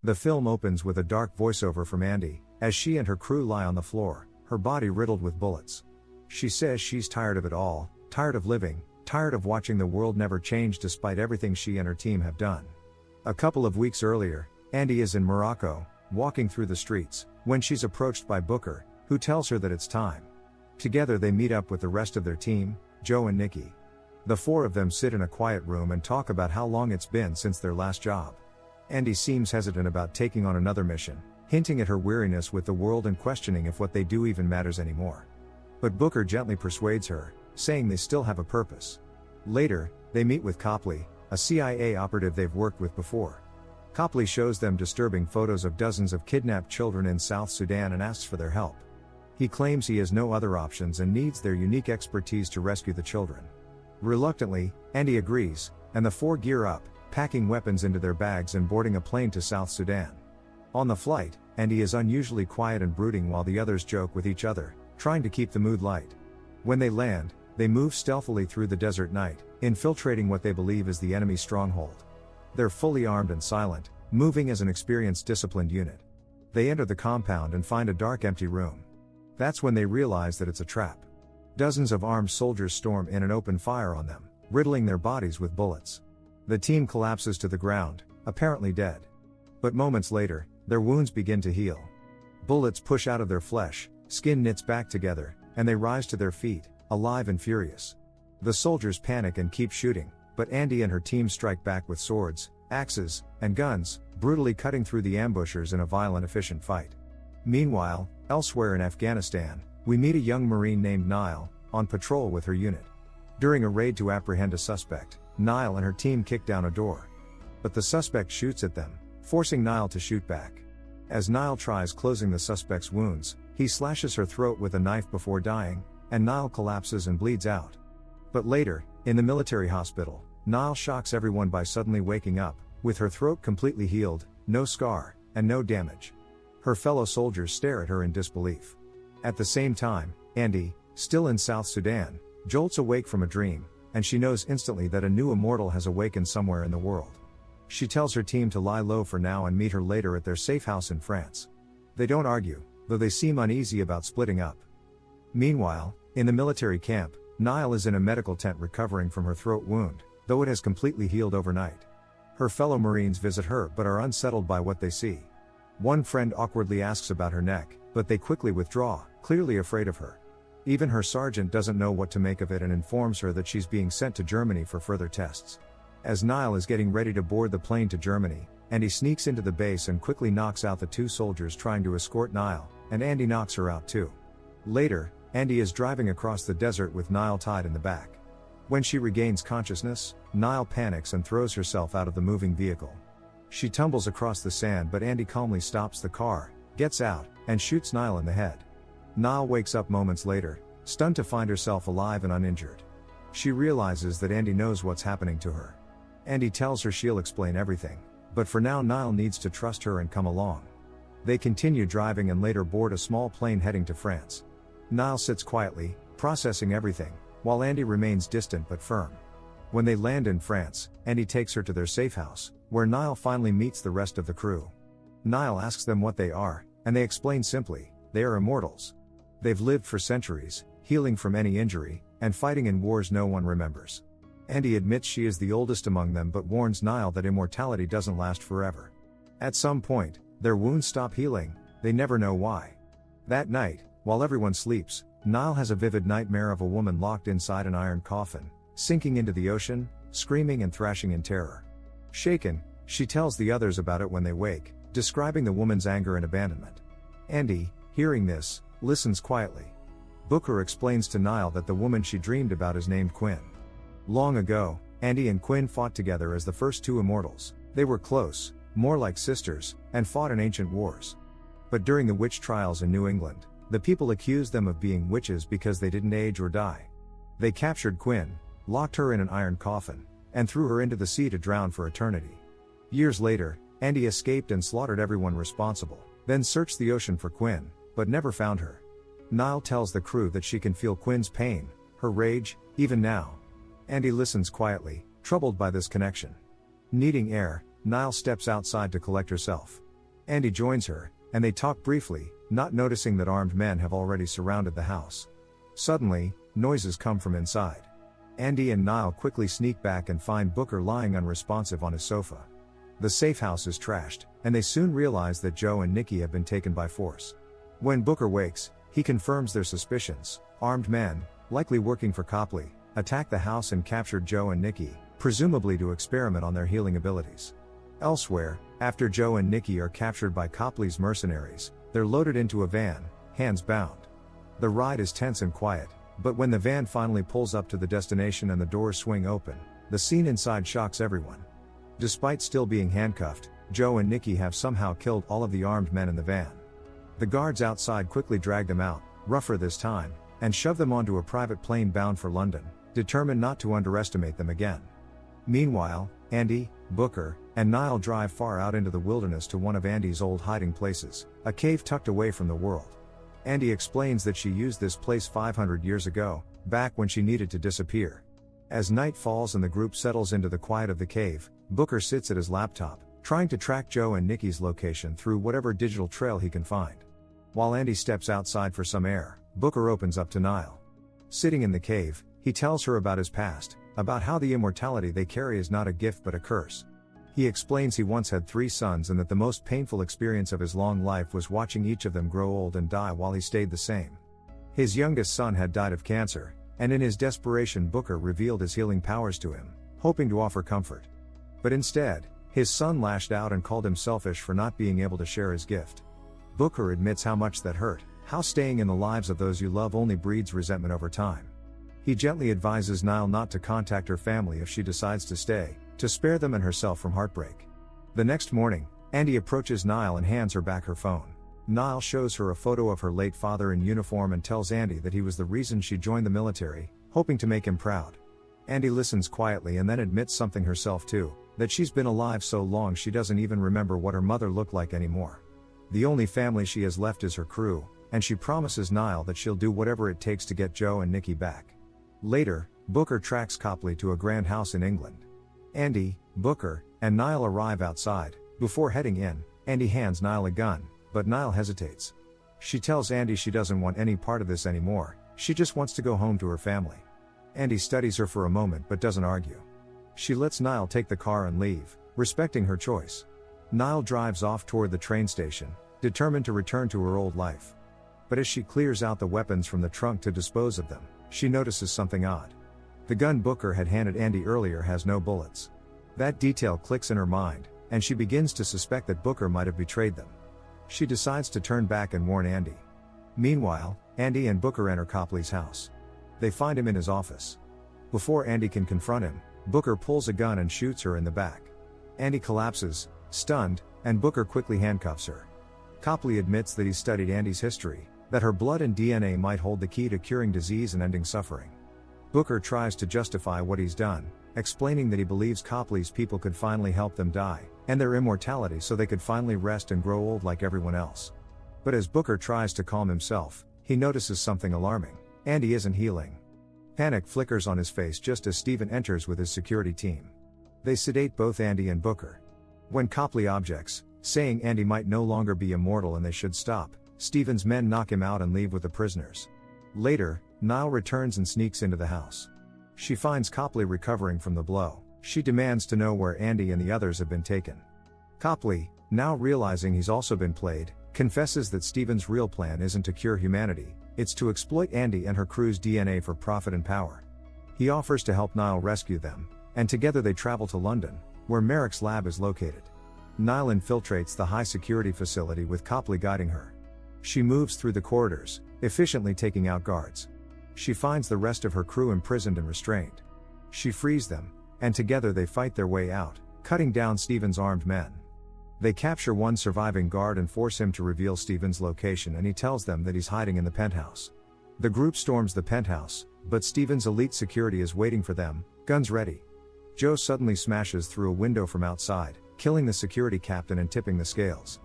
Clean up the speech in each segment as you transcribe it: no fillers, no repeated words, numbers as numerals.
The film opens with a dark voiceover from Andy, as she and her crew lie on the floor, her body riddled with bullets. She says she's tired of it all, tired of living, tired of watching the world never change despite everything she and her team have done. A couple of weeks earlier, Andy is in Morocco, walking through the streets, when she's approached by Booker, who tells her that it's time. Together they meet up with the rest of their team, Joe and Nikki. The four of them sit in a quiet room and talk about how long it's been since their last job. Andy seems hesitant about taking on another mission, hinting at her weariness with the world and questioning if what they do even matters anymore. But Booker gently persuades her, saying they still have a purpose. Later, they meet with Copley, a CIA operative they've worked with before. Copley shows them disturbing photos of dozens of kidnapped children in South Sudan and asks for their help. He claims he has no other options and needs their unique expertise to rescue the children. Reluctantly, Andy agrees, and the four gear up, packing weapons into their bags and boarding a plane to South Sudan. On the flight, Andy is unusually quiet and brooding while the others joke with each other, trying to keep the mood light. When they land, they move stealthily through the desert night, infiltrating what they believe is the enemy's stronghold. They're fully armed and silent, moving as an experienced, disciplined unit. They enter the compound and find a dark, empty room. That's when they realize that it's a trap. Dozens of armed soldiers storm in and open fire on them, riddling their bodies with bullets. The team collapses to the ground, apparently dead. But moments later, their wounds begin to heal. Bullets push out of their flesh, skin knits back together, and they rise to their feet, alive and furious. The soldiers panic and keep shooting, but Andy and her team strike back with swords, axes, and guns, brutally cutting through the ambushers in a violent, efficient fight. Meanwhile, elsewhere in Afghanistan, we meet a young Marine named Nile, on patrol with her unit. During a raid to apprehend a suspect, Nile and her team kick down a door. But the suspect shoots at them, forcing Nile to shoot back. As Nile tries closing the suspect's wounds, he slashes her throat with a knife before dying, and Nile collapses and bleeds out. But later, in the military hospital, Nile shocks everyone by suddenly waking up, with her throat completely healed, no scar, and no damage. Her fellow soldiers stare at her in disbelief. At the same time, Andy, still in South Sudan, jolts awake from a dream, and she knows instantly that a new immortal has awakened somewhere in the world. She tells her team to lie low for now and meet her later at their safe house in France. They don't argue, though they seem uneasy about splitting up. Meanwhile, in the military camp, Nile is in a medical tent recovering from her throat wound, though it has completely healed overnight. Her fellow Marines visit her but are unsettled by what they see. One friend awkwardly asks about her neck, but they quickly withdraw, clearly afraid of her. Even her sergeant doesn't know what to make of it and informs her that she's being sent to Germany for further tests. As Nile is getting ready to board the plane to Germany, Andy sneaks into the base and quickly knocks out the two soldiers trying to escort Nile, and Andy knocks her out too. Later, Andy is driving across the desert with Nile tied in the back. When she regains consciousness, Nile panics and throws herself out of the moving vehicle. She tumbles across the sand, but Andy calmly stops the car, gets out, and shoots Nile in the head. Nile wakes up moments later, stunned to find herself alive and uninjured. She realizes that Andy knows what's happening to her. Andy tells her she'll explain everything, but for now Nile needs to trust her and come along. They continue driving and later board a small plane heading to France. Nile sits quietly, processing everything, while Andy remains distant but firm. When they land in France, Andy takes her to their safe house, where Nile finally meets the rest of the crew. Nile asks them what they are, and they explain simply, they are immortals. They've lived for centuries, healing from any injury, and fighting in wars no one remembers. Andy admits she is the oldest among them but warns Nile that immortality doesn't last forever. At some point, their wounds stop healing, they never know why. That night, while everyone sleeps, Nile has a vivid nightmare of a woman locked inside an iron coffin, sinking into the ocean, screaming and thrashing in terror. Shaken, she tells the others about it when they wake, describing the woman's anger and abandonment. Andy, hearing this, listens quietly. Booker explains to Nile that the woman she dreamed about is named Quinn. Long ago, Andy and Quinn fought together as the first two immortals. They were close, more like sisters, and fought in ancient wars. But during the witch trials in New England, the people accused them of being witches because they didn't age or die. They captured Quinn, locked her in an iron coffin, and threw her into the sea to drown for eternity. Years later, Andy escaped and slaughtered everyone responsible, then searched the ocean for Quinn, but never found her. Nile tells the crew that she can feel Quinn's pain, her rage, even now. Andy listens quietly, troubled by this connection. Needing air, Nile steps outside to collect herself. Andy joins her, and they talk briefly, not noticing that armed men have already surrounded the house. Suddenly, noises come from inside. Andy and Niall quickly sneak back and find Booker lying unresponsive on his sofa. The safe house is trashed, and they soon realize that Joe and Nikki have been taken by force. When Booker wakes, he confirms their suspicions. Armed men, likely working for Copley, attacked the house and captured Joe and Nikki, presumably to experiment on their healing abilities. Elsewhere, after Joe and Nikki are captured by Copley's mercenaries, they're loaded into a van, hands bound. The ride is tense and quiet, but when the van finally pulls up to the destination and the doors swing open, the scene inside shocks everyone. Despite still being handcuffed, Joe and Nikki have somehow killed all of the armed men in the van. The guards outside quickly drag them out, rougher this time, and shove them onto a private plane bound for London, determined not to underestimate them again. Meanwhile, Andy, Booker, and Niall drive far out into the wilderness to one of Andy's old hiding places, a cave tucked away from the world. Andy explains that she used this place 500 years ago, back when she needed to disappear. As night falls and the group settles into the quiet of the cave, Booker sits at his laptop, trying to track Joe and Nikki's location through whatever digital trail he can find. While Andy steps outside for some air, Booker opens up to Niall. Sitting in the cave, he tells her about his past, about how the immortality they carry is not a gift but a curse. He explains he once had 3 sons and that the most painful experience of his long life was watching each of them grow old and die while he stayed the same. His youngest son had died of cancer, and in his desperation Booker revealed his healing powers to him, hoping to offer comfort. But instead, his son lashed out and called him selfish for not being able to share his gift. Booker admits how much that hurt, how staying in the lives of those you love only breeds resentment over time. He gently advises Niall not to contact her family if she decides to stay, to spare them and herself from heartbreak. The next morning, Andy approaches Niall and hands her back her phone. Niall shows her a photo of her late father in uniform and tells Andy that he was the reason she joined the military, hoping to make him proud. Andy listens quietly and then admits something herself too, that she's been alive so long she doesn't even remember what her mother looked like anymore. The only family she has left is her crew, and she promises Niall that she'll do whatever it takes to get Joe and Nikki back. Later, Booker tracks Copley to a grand house in England. Andy, Booker, and Niall arrive outside. Before heading in, Andy hands Niall a gun, but Niall hesitates. She tells Andy she doesn't want any part of this anymore, she just wants to go home to her family. Andy studies her for a moment but doesn't argue. She lets Niall take the car and leave, respecting her choice. Niall drives off toward the train station, determined to return to her old life. But as she clears out the weapons from the trunk to dispose of them, she notices something odd. The gun Booker had handed Andy earlier has no bullets. That detail clicks in her mind, and she begins to suspect that Booker might have betrayed them. She decides to turn back and warn Andy. Meanwhile, Andy and Booker enter Copley's house. They find him in his office. Before Andy can confront him, Booker pulls a gun and shoots her in the back. Andy collapses, stunned, and Booker quickly handcuffs her. Copley admits that he studied Andy's history, that her blood and DNA might hold the key to curing disease and ending suffering. Booker tries to justify what he's done, explaining that he believes Copley's people could finally help them die, and their immortality so they could finally rest and grow old like everyone else. But as Booker tries to calm himself, he notices something alarming. Andy isn't healing. Panic flickers on his face just as Stephen enters with his security team. They sedate both Andy and Booker. When Copley objects, saying Andy might no longer be immortal and they should stop, Stephen's men knock him out and leave with the prisoners. Later, Niall returns and sneaks into the house. She finds Copley recovering from the blow. She demands to know where Andy and the others have been taken. Copley, now realizing he's also been played, confesses that Stephen's real plan isn't to cure humanity, it's to exploit Andy and her crew's DNA for profit and power. He offers to help Niall rescue them, and together they travel to London, where Merrick's lab is located. Niall infiltrates the high-security facility with Copley guiding her. She moves through the corridors, efficiently taking out guards. She finds the rest of her crew imprisoned and restrained. She frees them, and together they fight their way out, cutting down Stephen's armed men. They capture one surviving guard and force him to reveal Stephen's location, and he tells them that he's hiding in the penthouse. The group storms the penthouse, but Stephen's elite security is waiting for them, guns ready. Joe suddenly smashes through a window from outside, killing the security captain and tipping the scales.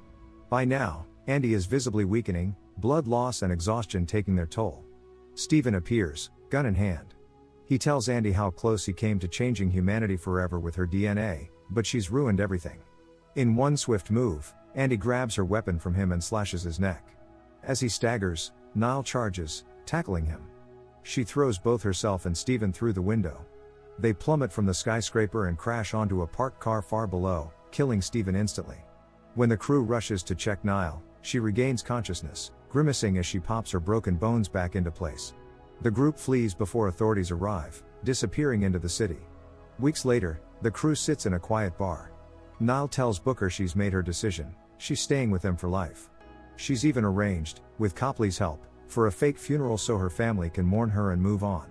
By now, Andy is visibly weakening, blood loss and exhaustion taking their toll. Stephen appears, gun in hand. He tells Andy how close he came to changing humanity forever with her DNA, but she's ruined everything. In one swift move, Andy grabs her weapon from him and slashes his neck. As he staggers, Niall charges, tackling him. She throws both herself and Steven through the window. They plummet from the skyscraper and crash onto a parked car far below, killing Steven instantly. When the crew rushes to check Niall, she regains consciousness, grimacing as she pops her broken bones back into place. The group flees before authorities arrive, disappearing into the city. Weeks later, the crew sits in a quiet bar. Niall tells Booker she's made her decision, she's staying with them for life. She's even arranged, with Copley's help, for a fake funeral so her family can mourn her and move on.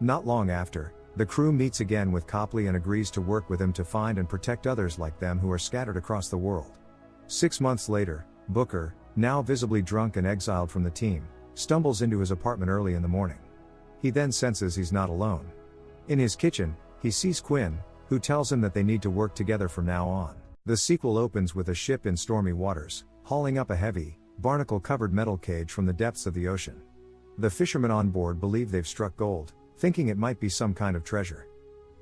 Not long after, the crew meets again with Copley and agrees to work with him to find and protect others like them who are scattered across the world. 6 months later, Booker, now visibly drunk and exiled from the team, stumbles into his apartment early in the morning. He then senses he's not alone. In his kitchen, he sees Quinn, who tells him that they need to work together from now on. The sequel opens with a ship in stormy waters, hauling up a heavy, barnacle-covered metal cage from the depths of the ocean. The fishermen on board believe they've struck gold, thinking it might be some kind of treasure.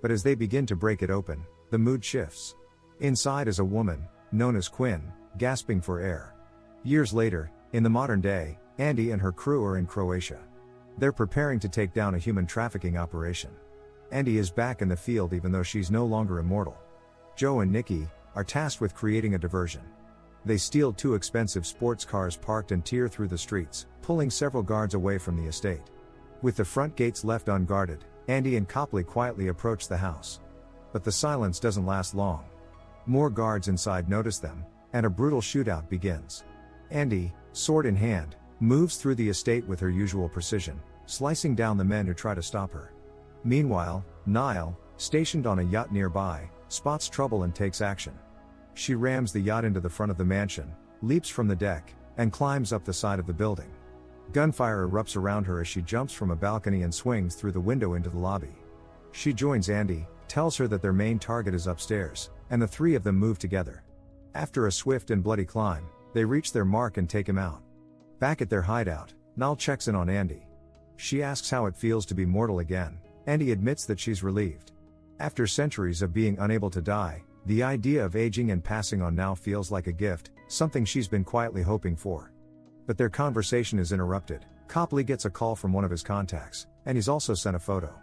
But as they begin to break it open, the mood shifts. Inside is a woman, known as Quinn, gasping for air. Years later, in the modern day, Andy and her crew are in Croatia. They're preparing to take down a human trafficking operation. Andy is back in the field even though she's no longer immortal. Joe and Nikki are tasked with creating a diversion. They steal 2 expensive sports cars parked and tear through the streets, pulling several guards away from the estate. With the front gates left unguarded, Andy and Copley quietly approach the house. But the silence doesn't last long. More guards inside notice them, and a brutal shootout begins. Andy, sword in hand, moves through the estate with her usual precision, slicing down the men who try to stop her. Meanwhile, Niall, stationed on a yacht nearby, spots trouble and takes action. She rams the yacht into the front of the mansion, leaps from the deck, and climbs up the side of the building. Gunfire erupts around her as she jumps from a balcony and swings through the window into the lobby. She joins Andy, tells her that their main target is upstairs, and the 3 of them move together. After a swift and bloody climb, they reach their mark and take him out. Back at their hideout, Niall checks in on Andy. She asks how it feels to be mortal again, and he admits that she's relieved. After centuries of being unable to die, the idea of aging and passing on now feels like a gift, something she's been quietly hoping for. But their conversation is interrupted. Copley gets a call from one of his contacts, and he's also sent a photo.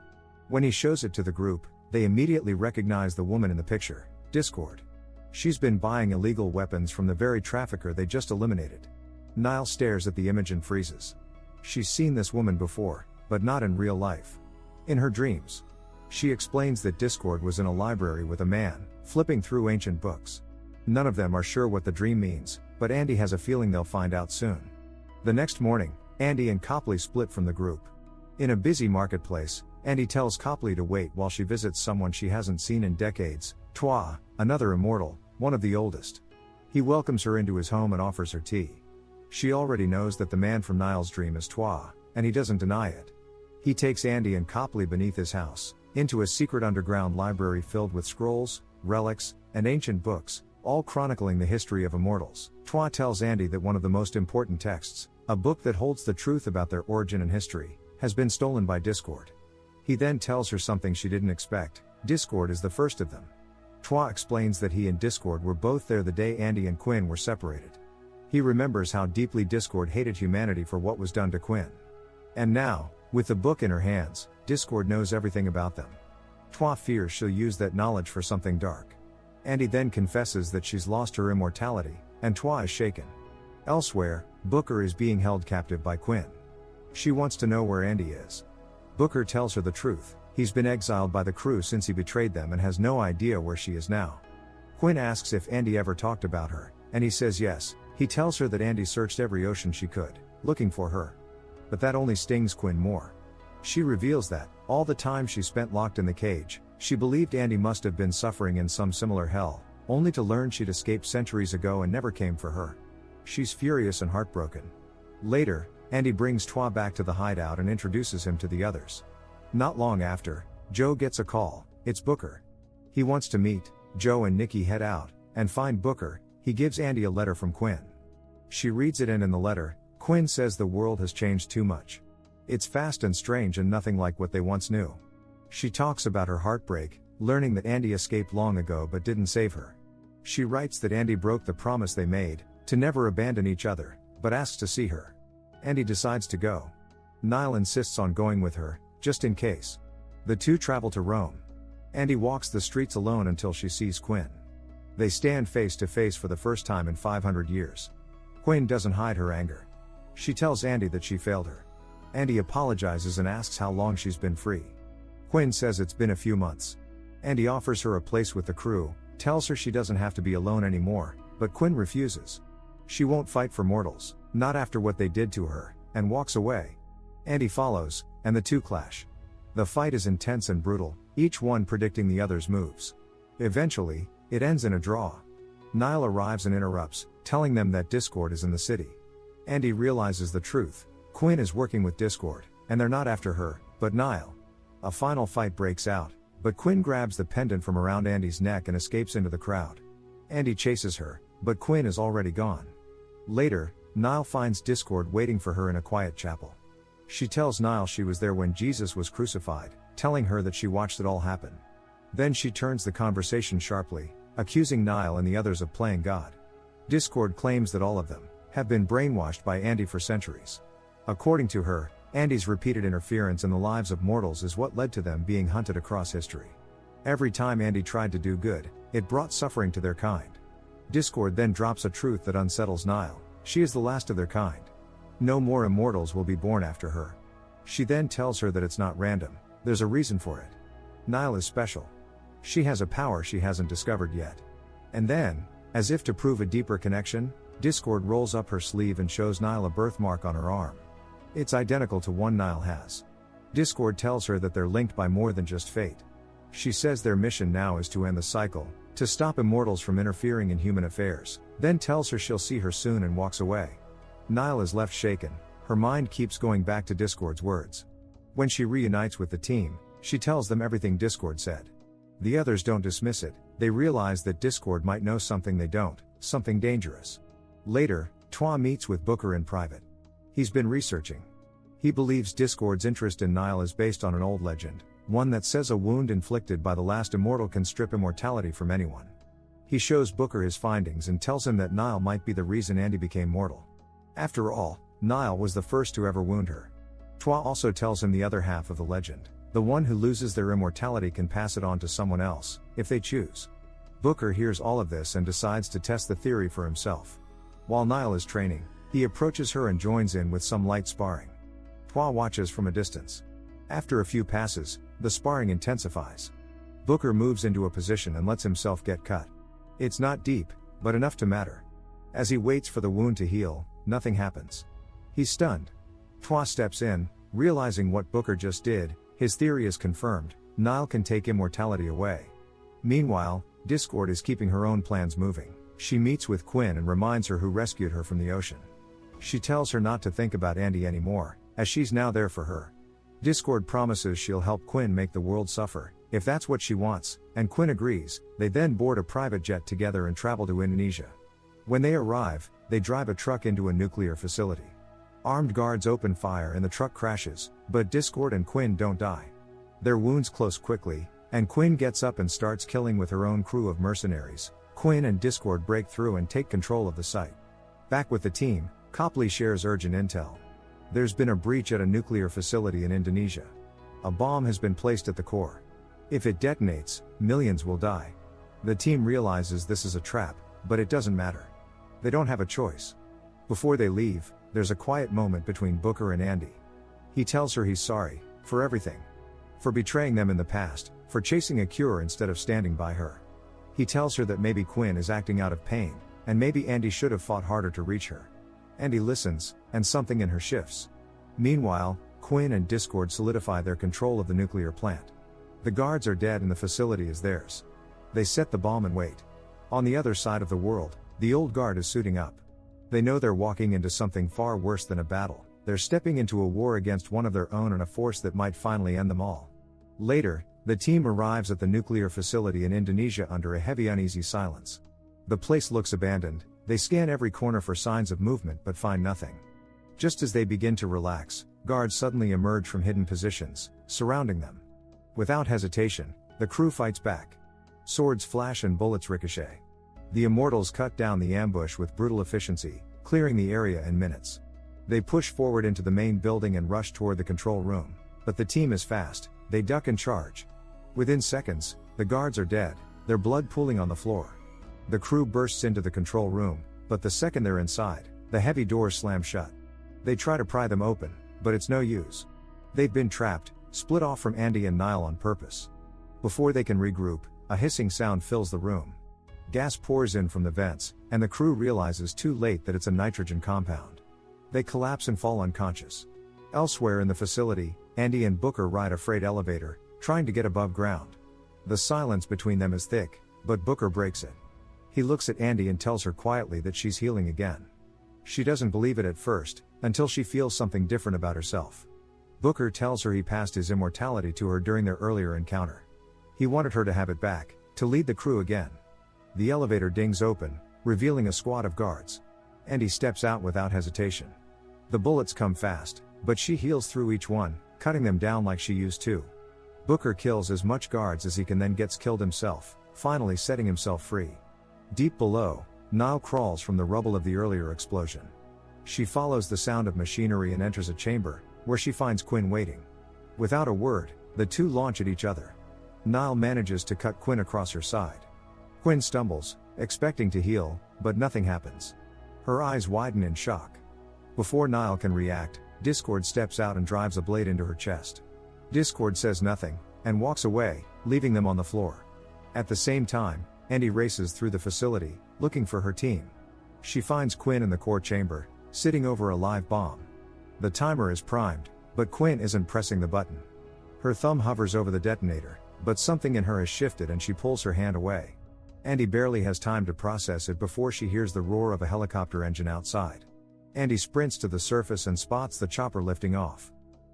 When he shows it to the group, they immediately recognize the woman in the picture, Discord. She's been buying illegal weapons from the very trafficker they just eliminated. Niall stares at the image and freezes. She's seen this woman before, but not in real life. In her dreams. She explains that Discord was in a library with a man, flipping through ancient books. None of them are sure what the dream means, but Andy has a feeling they'll find out soon. The next morning, Andy and Copley split from the group. In a busy marketplace, Andy tells Copley to wait while she visits someone she hasn't seen in decades, Twa, another immortal, one of the oldest. He welcomes her into his home and offers her tea. She already knows that the man from Niall's dream is Twa, and he doesn't deny it. He takes Andy and Copley beneath his house, into a secret underground library filled with scrolls, relics, and ancient books, all chronicling the history of immortals. Twa tells Andy that one of the most important texts, a book that holds the truth about their origin and history, has been stolen by Discord. He then tells her something she didn't expect: Discord is the first of them. Twa explains that he and Discord were both there the day Andy and Quinn were separated. He remembers how deeply Discord hated humanity for what was done to Quinn. And now, with the book in her hands, Discord knows everything about them. Twa fears she'll use that knowledge for something dark. Andy then confesses that she's lost her immortality, and Twa is shaken. Elsewhere, Booker is being held captive by Quinn. She wants to know where Andy is. Booker tells her the truth: he's been exiled by the crew since he betrayed them and has no idea where she is now. Quinn asks if Andy ever talked about her, and he says yes. He tells her that Andy searched every ocean she could, looking for her. But that only stings Quinn more. She reveals that, all the time she spent locked in the cage, she believed Andy must have been suffering in some similar hell, only to learn she'd escaped centuries ago and never came for her. She's furious and heartbroken. Later, Andy brings Twa back to the hideout and introduces him to the others. Not long after, Joe gets a call. It's Booker. He wants to meet. Joe and Nikki head out and find Booker. He gives Andy a letter from Quinn. She reads it, and in the letter, Quinn says the world has changed too much. It's fast and strange and nothing like what they once knew. She talks about her heartbreak, learning that Andy escaped long ago but didn't save her. She writes that Andy broke the promise they made, to never abandon each other, but asks to see her. Andy decides to go. Niall insists on going with her, just in case. The two travel to Rome. Andy walks the streets alone until she sees Quinn. They stand face to face for the first time in 500 years. Quinn doesn't hide her anger. She tells Andy that she failed her. Andy apologizes and asks how long she's been free. Quinn says it's been a few months. Andy offers her a place with the crew, tells her she doesn't have to be alone anymore, but Quinn refuses. She won't fight for mortals, not after what they did to her, and walks away. Andy follows, and the two clash. The fight is intense and brutal, each one predicting the other's moves. Eventually, it ends in a draw. Niall arrives and interrupts, telling them that Discord is in the city. Andy realizes the truth. Quinn is working with Discord, and they're not after her, but Niall. A final fight breaks out, but Quinn grabs the pendant from around Andy's neck and escapes into the crowd. Andy chases her, but Quinn is already gone. Later, Niall finds Discord waiting for her in a quiet chapel. She tells Niall she was there when Jesus was crucified, telling her that she watched it all happen. Then she turns the conversation sharply, accusing Niall and the others of playing God. Discord claims that all of them have been brainwashed by Andy for centuries. According to her, Andy's repeated interference in the lives of mortals is what led to them being hunted across history. Every time Andy tried to do good, it brought suffering to their kind. Discord then drops a truth that unsettles Niall: she is the last of their kind. No more immortals will be born after her. She then tells her that it's not random, there's a reason for it. Niall is special. She has a power she hasn't discovered yet. And then, as if to prove a deeper connection, Discord rolls up her sleeve and shows Niall a birthmark on her arm. It's identical to one Niall has. Discord tells her that they're linked by more than just fate. She says their mission now is to end the cycle, to stop immortals from interfering in human affairs, then tells her she'll see her soon and walks away. Niall is left shaken, her mind keeps going back to Discord's words. When she reunites with the team, she tells them everything Discord said. The others don't dismiss it, they realize that Discord might know something they don't, something dangerous. Later, Twa meets with Booker in private. He's been researching. He believes Discord's interest in Niall is based on an old legend, one that says a wound inflicted by the last immortal can strip immortality from anyone. He shows Booker his findings and tells him that Niall might be the reason Andy became mortal. After all, Niall was the first to ever wound her. Twa also tells him the other half of the legend: the one who loses their immortality can pass it on to someone else, if they choose. Booker hears all of this and decides to test the theory for himself. While Niall is training, he approaches her and joins in with some light sparring. Twa watches from a distance. After a few passes, the sparring intensifies. Booker moves into a position and lets himself get cut. It's not deep, but enough to matter. As he waits for the wound to heal, nothing happens. He's stunned. Twa steps in, realizing what Booker just did. His theory is confirmed: Niall can take immortality away. Meanwhile, Discord is keeping her own plans moving. She meets with Quinn and reminds her who rescued her from the ocean. She tells her not to think about Andy anymore, as she's now there for her. Discord promises she'll help Quinn make the world suffer, if that's what she wants, and Quinn agrees. They then board a private jet together and travel to Indonesia. When they arrive, they drive a truck into a nuclear facility. Armed guards open fire and the truck crashes, but Discord and Quinn don't die. Their wounds close quickly, and Quinn gets up and starts killing with her own crew of mercenaries. Quinn and Discord break through and take control of the site. Back with the team, Copley shares urgent intel. There's been a breach at a nuclear facility in Indonesia. A bomb has been placed at the core. If it detonates, millions will die. The team realizes this is a trap, but it doesn't matter. They don't have a choice. Before they leave, there's a quiet moment between Booker and Andy. He tells her he's sorry, for everything. For betraying them in the past, for chasing a cure instead of standing by her. He tells her that maybe Quinn is acting out of pain, and maybe Andy should have fought harder to reach her. Andy listens, and something in her shifts. Meanwhile, Quinn and Discord solidify their control of the nuclear plant. The guards are dead and the facility is theirs. They set the bomb and wait. On the other side of the world, the old guard is suiting up. They know they're walking into something far worse than a battle. They're stepping into a war against one of their own and a force that might finally end them all. Later, the team arrives at the nuclear facility in Indonesia under a heavy uneasy silence. The place looks abandoned. They scan every corner for signs of movement but find nothing. Just as they begin to relax, guards suddenly emerge from hidden positions, surrounding them. Without hesitation, the crew fights back. Swords flash and bullets ricochet. The Immortals cut down the ambush with brutal efficiency, clearing the area in minutes. They push forward into the main building and rush toward the control room, but the team is fast, they duck and charge. Within seconds, the guards are dead, their blood pooling on the floor. The crew bursts into the control room, but the second they're inside, the heavy doors slam shut. They try to pry them open, but it's no use. They've been trapped, split off from Andy and Niall on purpose. Before they can regroup, a hissing sound fills the room. Gas pours in from the vents, and the crew realizes too late that it's a nitrogen compound. They collapse and fall unconscious. Elsewhere in the facility, Andy and Booker ride a freight elevator, trying to get above ground. The silence between them is thick, but Booker breaks it. He looks at Andy and tells her quietly that she's healing again. She doesn't believe it at first, until she feels something different about herself. Booker tells her he passed his immortality to her during their earlier encounter. He wanted her to have it back, to lead the crew again. The elevator dings open, revealing a squad of guards. Andy steps out without hesitation. The bullets come fast, but she heals through each one, cutting them down like she used to. Booker kills as much guards as he can, then gets killed himself, finally setting himself free. Deep below, Niall crawls from the rubble of the earlier explosion. She follows the sound of machinery and enters a chamber, where she finds Quinn waiting. Without a word, the two launch at each other. Niall manages to cut Quinn across her side. Quinn stumbles, expecting to heal, but nothing happens. Her eyes widen in shock. Before Niall can react, Discord steps out and drives a blade into her chest. Discord says nothing, and walks away, leaving them on the floor. At the same time, Andy races through the facility, looking for her team. She finds Quinn in the core chamber, sitting over a live bomb. The timer is primed, but Quinn isn't pressing the button. Her thumb hovers over the detonator, but something in her has shifted and she pulls her hand away. Andy barely has time to process it before she hears the roar of a helicopter engine outside. Andy sprints to the surface and spots the chopper lifting off.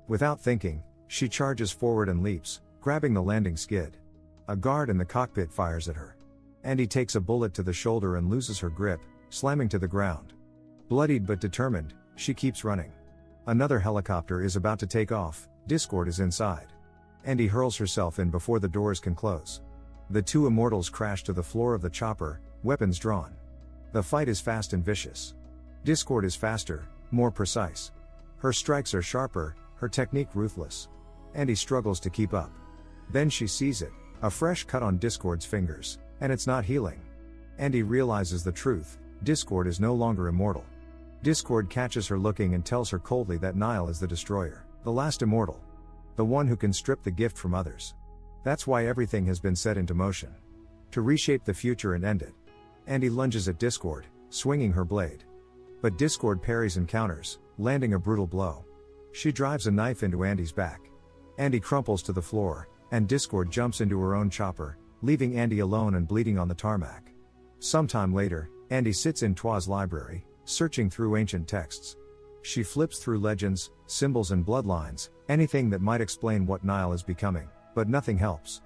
Without thinking, she charges forward and leaps, grabbing the landing skid. A guard in the cockpit fires at her. Andy takes a bullet to the shoulder and loses her grip, slamming to the ground. Bloodied but determined, she keeps running. Another helicopter is about to take off, Discord is inside. Andy hurls herself in before the doors can close. The two Immortals crash to the floor of the chopper, weapons drawn. The fight is fast and vicious. Discord is faster, more precise. Her strikes are sharper, her technique ruthless. Andy struggles to keep up. Then she sees it, a fresh cut on Discord's fingers, and it's not healing. Andy realizes the truth, Discord is no longer immortal. Discord catches her looking and tells her coldly that Niall is the destroyer, the last immortal. The one who can strip the gift from others. That's why everything has been set into motion. To reshape the future and end it. Andy lunges at Discord, swinging her blade. But Discord parries and counters, landing a brutal blow. She drives a knife into Andy's back. Andy crumples to the floor, and Discord jumps into her own chopper, leaving Andy alone and bleeding on the tarmac. Sometime later, Andy sits in Twa's library, searching through ancient texts. She flips through legends, symbols and bloodlines, anything that might explain what Niall is becoming, but nothing helps.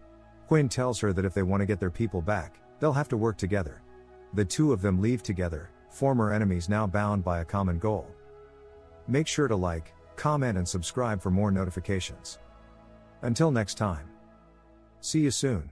Quinn tells her that if they want to get their people back, they'll have to work together. The two of them leave together, former enemies now bound by a common goal. Make sure to like, comment and subscribe for more notifications. Until next time. See you soon.